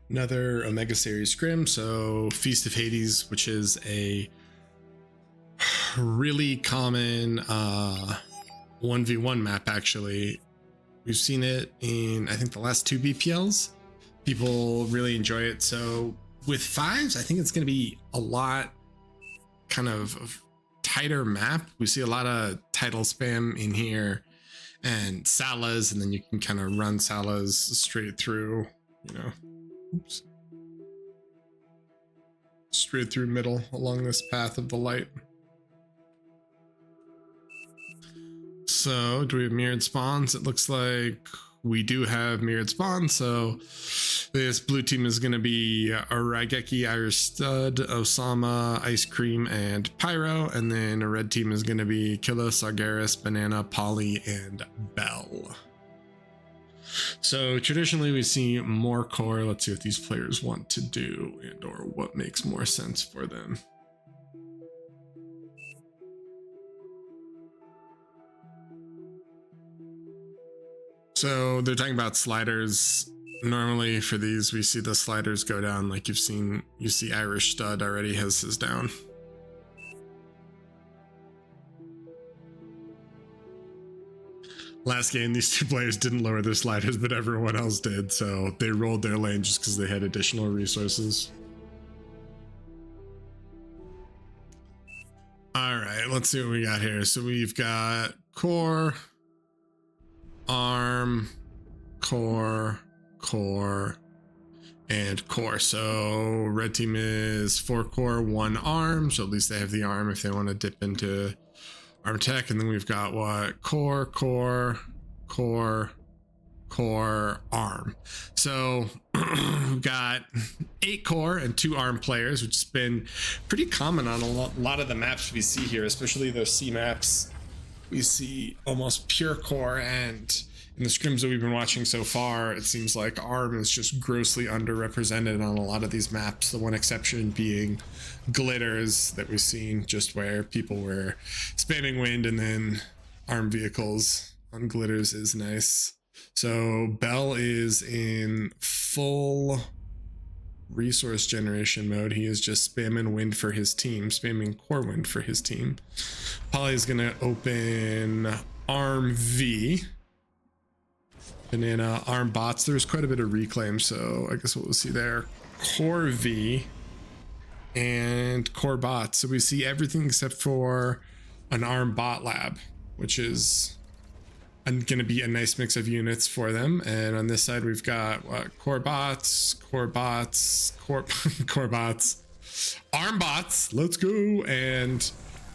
another Omega Series Scrim, so Feast of Hades, which is a really common 1v1 map. Actually, we've seen it in I think the last 2 BPLs. People really enjoy it. So with 5s, I think it's going to be a lot kind of tighter map. We see a lot of title spam in here and salas, and then you can kind of run salas straight through, you know, oops, straight through middle along this path of the light. So do we have mirrored spawns? It looks like we do have mirrored spawns. So this blue team is going to be a Raigeki, IrishStud, Osama, IrishCream, and Pyro. And then a red team is going to be Killa, Sargeras, Banana, Poly, and Bell. So traditionally we see more core. Let's see what these players want to do and or what makes more sense for them. So they're talking about sliders. Normally for these, we see the sliders go down like you've seen. You see IrishStud already has his down. Last game, these 2 players didn't lower their sliders, but everyone else did. So they rolled their lane just because they had additional resources. All right, let's see what we got here. So we've got core, arm, core, and core. So red team is 4 core, 1 arm. So at least they have the arm if they want to dip into arm tech. And then we've got what? Core, arm. So we've got 8 core and 2 arm players, which has been pretty common on a lot of the maps we see here, especially those C maps. We see almost pure core, and in the scrims that we've been watching so far, it seems like arm is just grossly underrepresented on a lot of these maps. The one exception being glitters that we've seen, just where people were spamming wind, and then arm vehicles on glitters is nice. So Bell is in full resource generation mode. He is just spamming wind for his team, spamming core wind for his team. Poly is going to open arm V. Banana, arm bots. There's quite a bit of reclaim, so I guess what we'll see there, core V and core bots. So we see everything except for an arm bot lab, which is going to be a nice mix of units for them. And on this side we've got what? Core bots, core bots, core bots, arm bots, let's go, and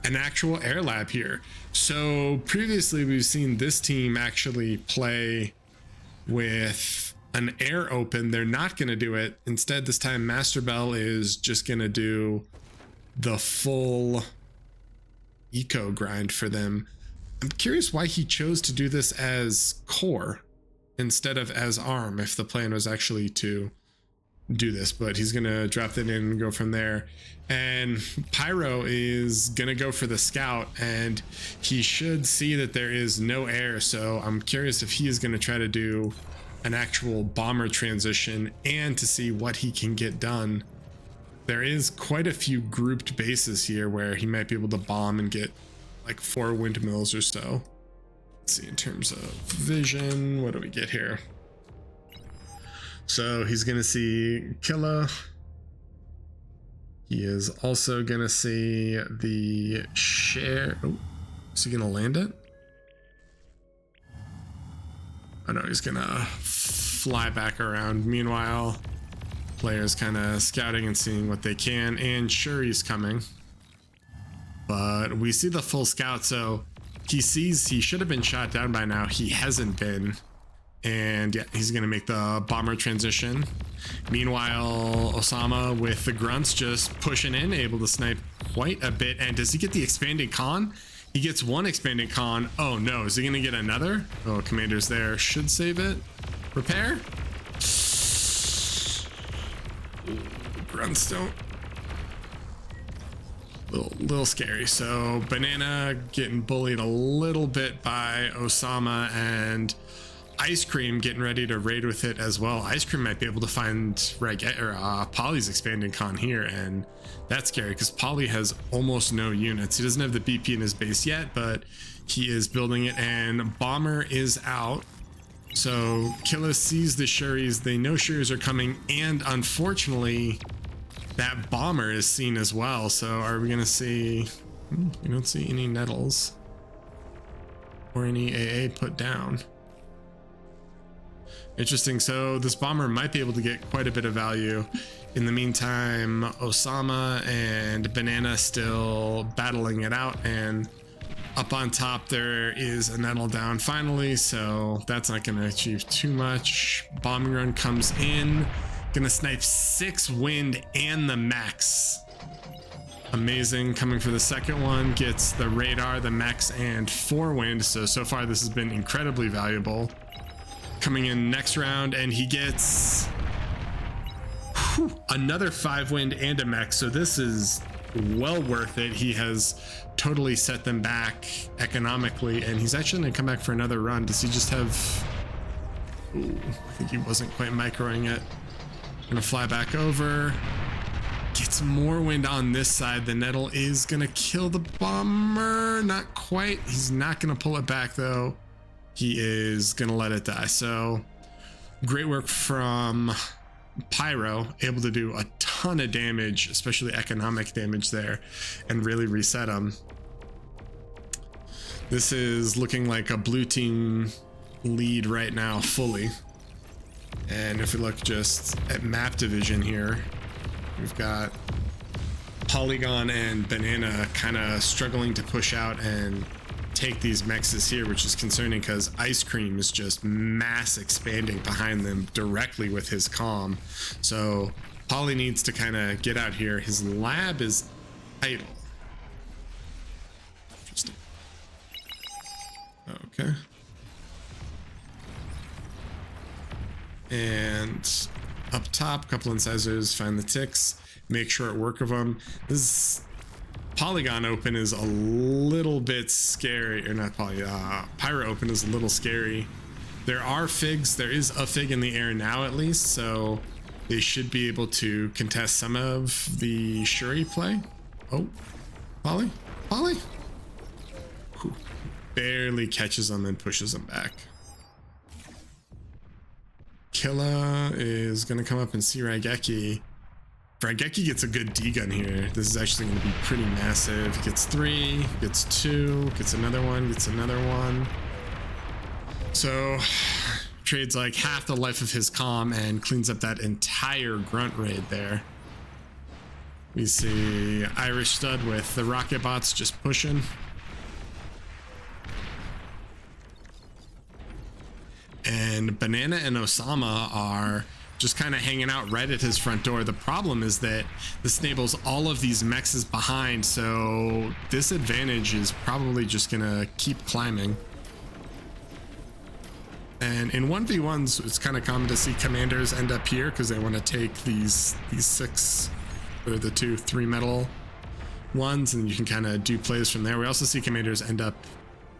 an actual air lab here. So previously we've seen this team actually play with an air open. They're not going to do it. Instead, this time MasterBel is just going to do the full eco grind for them. I'm curious why he chose to do this as core instead of as arm, if the plan was actually to do this, but he's going to drop that in and go from there. And Pyro is going to go for the scout, and he should see that there is no air. So I'm curious if he is going to try to do an actual bomber transition and to see what he can get done. There is quite a few grouped bases here where he might be able to bomb and get like 4 windmills or so. Let's see, in terms of vision, what do we get here? So he's gonna see Killa. He is also gonna see the share. Oh, is he gonna land it? Oh no, he's gonna fly back around. Meanwhile, players kind of scouting and seeing what they can, and sure, he's coming. But we see the full scout, so he sees he should have been shot down by now. He hasn't been. And yeah, he's gonna make the bomber transition. Meanwhile, Osama with the grunts just pushing in, able to snipe quite a bit. And does he get the expanding con? He gets 1 expanding con. Oh no, is he gonna get another? Oh, commander's there, should save it. Repair? Ooh, grunts don't. Little scary. So Banana getting bullied a little bit by Osama, and IrishStud getting ready to raid with it as well. IrishStud might be able to find Poly's expanding con here, and that's scary because Poly has almost no units. He doesn't have the BP in his base yet, but he is building it, and Bomber is out. So Killa sees the Shuris. They know Shuris are coming, and unfortunately that Bomber is seen as well. So are we gonna see? We don't see any nettles or any AA put down. Interesting. So this Bomber might be able to get quite a bit of value. In the meantime, Osama and Banana still battling it out, and up on top there is a nettle down finally, so that's not going to achieve too much. Bombing run comes in, gonna snipe 6 wind and the max. Amazing. Coming for the second one, gets the radar, the max, and 4 wind. So far this has been incredibly valuable. Coming in next round, and he gets another 5 wind and a max. So this is well worth it. He has totally set them back economically, and he's actually gonna come back for another run. Does he just have... Ooh, I think he wasn't quite microing it. Gonna fly back over. Gets more wind on this side. The nettle is gonna kill the Bomber. Not quite. He's not gonna pull it back though. He is gonna let it die. So great work from Pyro, able to do a ton of damage, especially economic damage there, and really reset him. This is looking like a blue team lead right now fully. And if we look just at map division here, we've got Polygon and Banana kind of struggling to push out and take these mexes here, which is concerning because IrishStud is just mass expanding behind them directly with his comm. So Poly needs to kind of get out here. His lab is idle. Interesting. Okay. And up top, couple incisors, find the ticks, make short work of them. This Polygon open is a little bit scary, or not Pyro open is a little scary. There are figs. There is a fig in the air now at least, so they should be able to contest some of the Shuri play. Oh, Poly? Whew. Barely catches them and pushes them back. Killa is gonna come up and see Raigeki. Raigeki gets a good D-gun here. This is actually going to be pretty massive. Gets 3, gets 2, gets another one, gets another one. So trades like half the life of his comm and cleans up that entire grunt raid there. We see IrishStud with the rocket bots just pushing. And Banana and Osama are just kind of hanging out right at his front door. The problem is that this enables all of these mexes behind, so this advantage is probably just gonna keep climbing. And in 1v1s, it's kind of common to see commanders end up here because they want to take these 6 or the 2-3 metal ones, and you can kind of do plays from there. We also see commanders end up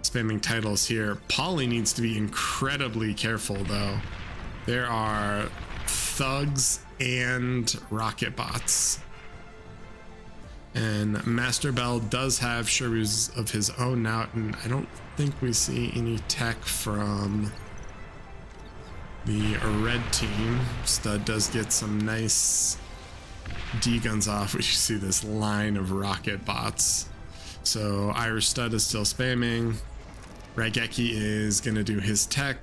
spamming titles here. Poly needs to be incredibly careful though. There are thugs and rocket bots, and MasterBel does have Shuris of his own now, and I don't think we see any tech from the red team. Stud does get some nice D-guns off, which you see this line of rocket bots. So IrishStud is still spamming. Raigeki is gonna do his tech.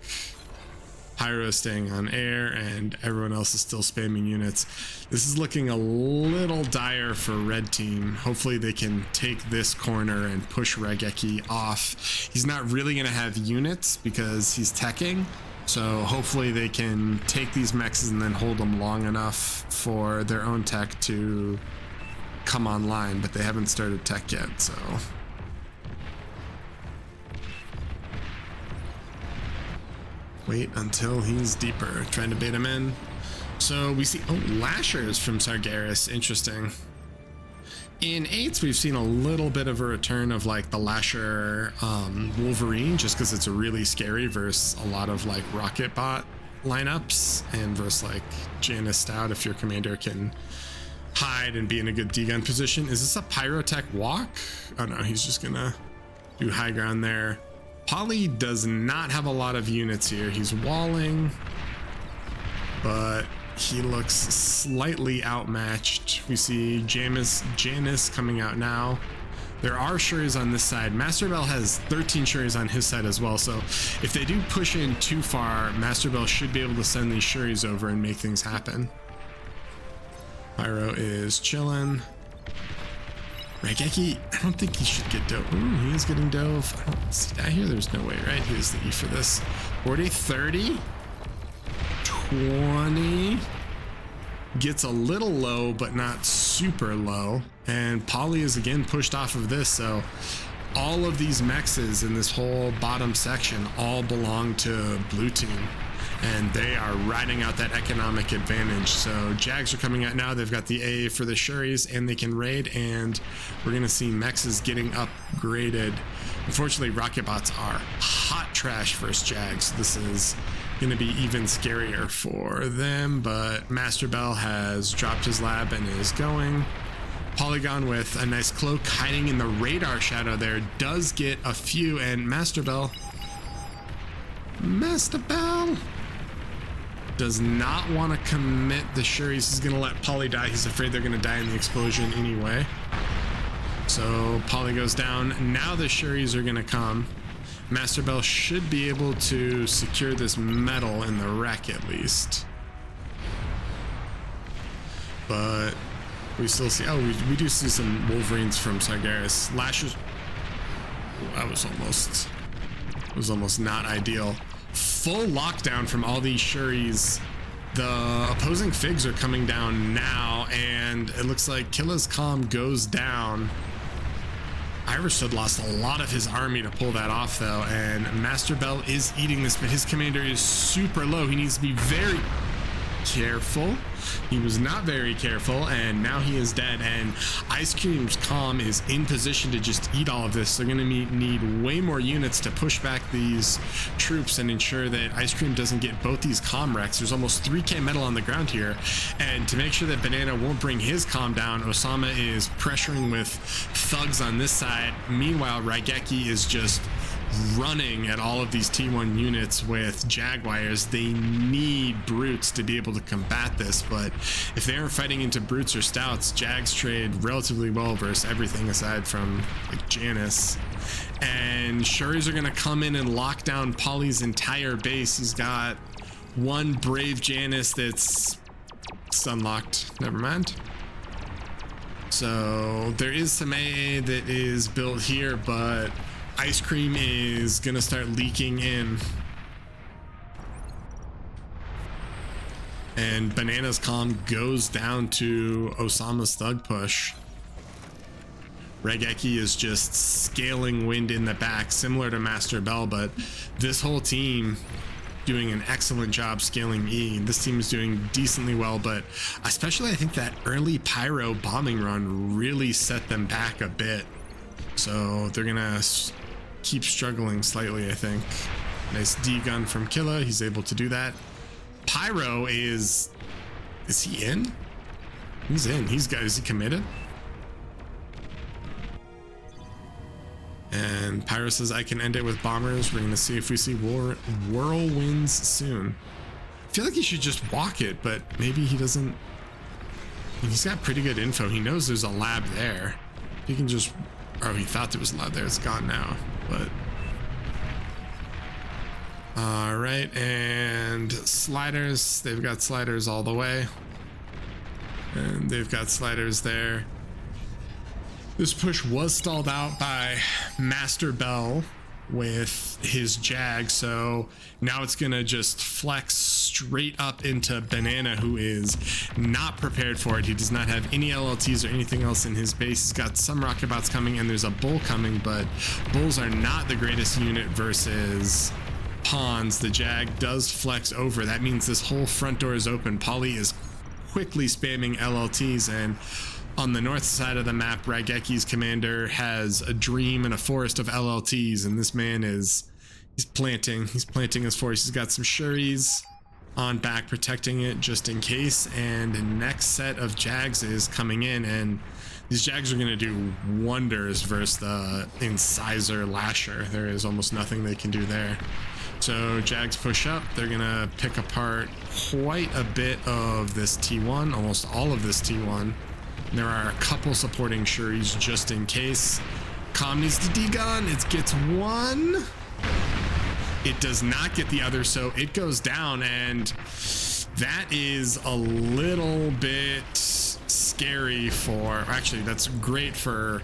Pyro staying on air, and everyone else is still spamming units. This is looking a little dire for red team. Hopefully they can take this corner and push Raigeki off. He's not really going to have units because he's teching, so hopefully they can take these mexes and then hold them long enough for their own tech to come online, but they haven't started tech yet, so... Wait until he's deeper, trying to bait him in. So we see, oh, Lashers from Sargeras, interesting. In 8s, we've seen a little bit of a return of like the Lasher Wolverine, just because it's really scary versus a lot of like rocket bot lineups, and versus like Janus Stout if your commander can hide and be in a good D-gun position. Is this a Pyrotech walk? Oh no, he's just gonna do high ground there. Poly does not have a lot of units here. He's walling, but he looks slightly outmatched. We see Janus coming out now. There are Shuris on this side. MasterBel has 13 Shuris on his side as well, so if they do push in too far, MasterBel should be able to send these Shuris over and make things happen. Pyro is chilling. Raigeki, I don't think he should get dove. He is getting dove. I don't see that here. There's no way, right? Here's the E for this. 40, 30, 20. Gets a little low, but not super low. And Poly is again pushed off of this. So all of these mexes in this whole bottom section all belong to blue team, and they are riding out that economic advantage. So Jags are coming out now. They've got the A for the Shuris, and they can raid, and we're gonna see mexes getting upgraded. Unfortunately, rocket bots are hot trash versus Jags. This is gonna be even scarier for them, but MasterBel has dropped his lab and is going. Polygon with a nice cloak hiding in the radar shadow there does get a few, and MasterBel does not want to commit the Shuris. He's gonna let Poly die. He's afraid they're gonna die in the explosion anyway. So Poly goes down. Now the Shuris are gonna come. MasterBel should be able to secure this metal in the wreck at least. But we still see, oh, we do see some Wolverines from Sargeras. Lashers, that was almost not ideal. Full lockdown from all these Shuris. The opposing Figs are coming down now, and it looks like Killa's Calm goes down. IrishStud lost a lot of his army to pull that off though, and MasterBel is eating this, but his commander is super low. He needs to be very careful. He was not very careful, and now he is dead, and IrishScream's Calm is in position to just eat all of this. They're going to need way more units to push back these troops and ensure that IrishScream doesn't get both these Calm wrecks. There's almost 3k metal on the ground here, and to make sure that Banana won't bring his Calm down, Osama is pressuring with thugs on this side. Meanwhile, Raigeki is just running at all of these T1 units with Jaguars. They need brutes to be able to combat this, but if they aren't fighting into brutes or stouts, Jags trade relatively well versus everything aside from like Janus. And Shuris are gonna come in and lock down Poly's entire base. He's got one brave Janus that's sunlocked. Never mind. So there is some AA that is built here, but IrishCream is gonna start leaking in, and Banana's Calm goes down to Osama's thug push. Raigeki is just scaling wind in the back, similar to MasterBel, but this whole team doing an excellent job scaling E. This team is doing decently well, but especially I think that early Pyro bombing run really set them back a bit, so they're gonna keep struggling slightly, I think. Nice D gun from Killa. He's able to do that. Pyro is he in? He's in. Is he committed? And Pyro says I can end it with bombers. We're gonna see if we see whirlwinds soon. I feel like he should just walk it, but maybe he doesn't. He's got pretty good info. He knows there's a lab there. He can just, oh, he thought there was a lab there. It's gone now. But all right, and sliders. They've got sliders all the way, and they've got sliders there. This push was stalled out by MasterBel with his Jag, so now it's gonna just flex straight up into Banana, who is not prepared for it. He does not have any LLTs or anything else in his base. He's got some rocket bots coming, and there's a bull coming, but bulls are not the greatest unit versus pawns. The Jag does flex over. That means this whole front door is open. Poly is quickly spamming LLTs, and On the north side of the map, Raigeki's commander has a dream and a forest of LLTs, and this man he's planting his forest. He's got some Shuris on back protecting it just in case, and the next set of Jags is coming in, and these Jags are going to do wonders versus the Incisor Lasher. There is almost nothing they can do there. So Jags push up. They're going to pick apart quite a bit of this T1, almost all of this T1. There are a couple supporting Shuris just in case. Com needs to degun. It gets one. It does not get the other, so it goes down, and that is a little bit scary for... Actually, that's great for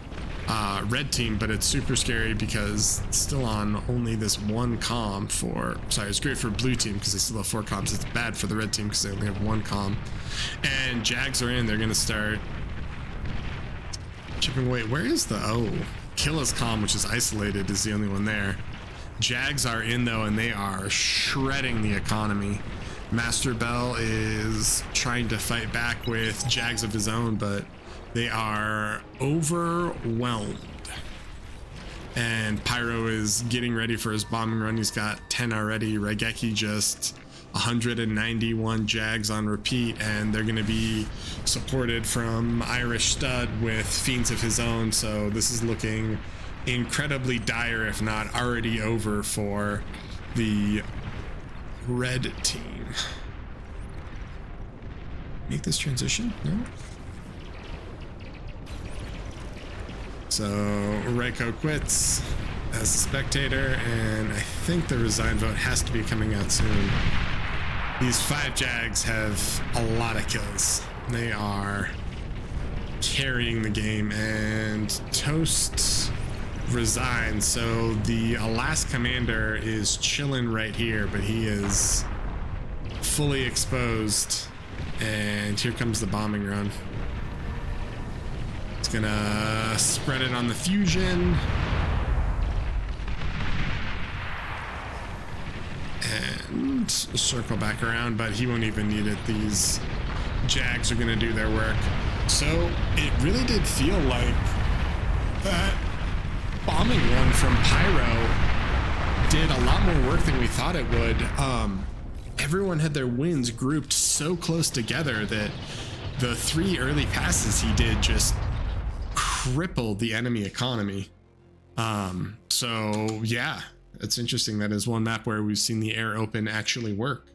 red team, but it's super scary because it's still on only this one comm for... Sorry, it's great for blue team because they still have 4 comms. It's bad for the red team because they only have 1 comm. And Jags are in. They're going to start chipping away. Where is the... Oh, Killa's comm, which is isolated, is the only one there. Jags are in though, and they are shredding the economy. MasterBel is trying to fight back with Jags of his own, but they are overwhelmed. And Pyro is getting ready for his bombing run. He's got 10 already. Raigeki just 191 Jags on repeat, and they're going to be supported from IrishStud with Fiends of his own. So this is looking incredibly dire, if not already over, for the red team. Make this transition? No? So Reiko quits as a spectator, and I think the resign vote has to be coming out soon. These 5 Jags have a lot of kills. They are carrying the game, and Toast resigns, so the last commander is chilling right here, but he is fully exposed, and here comes the bombing run. It's gonna spread it on the fusion, and circle back around, but he won't even need it. These Jags are gonna do their work. So it really did feel like that bombing run from Pyro did a lot more work than we thought it would. Everyone had their wins grouped so close together that the 3 early passes he did just crippled the enemy economy. So yeah, it's interesting. That is one map where we've seen the air open actually work.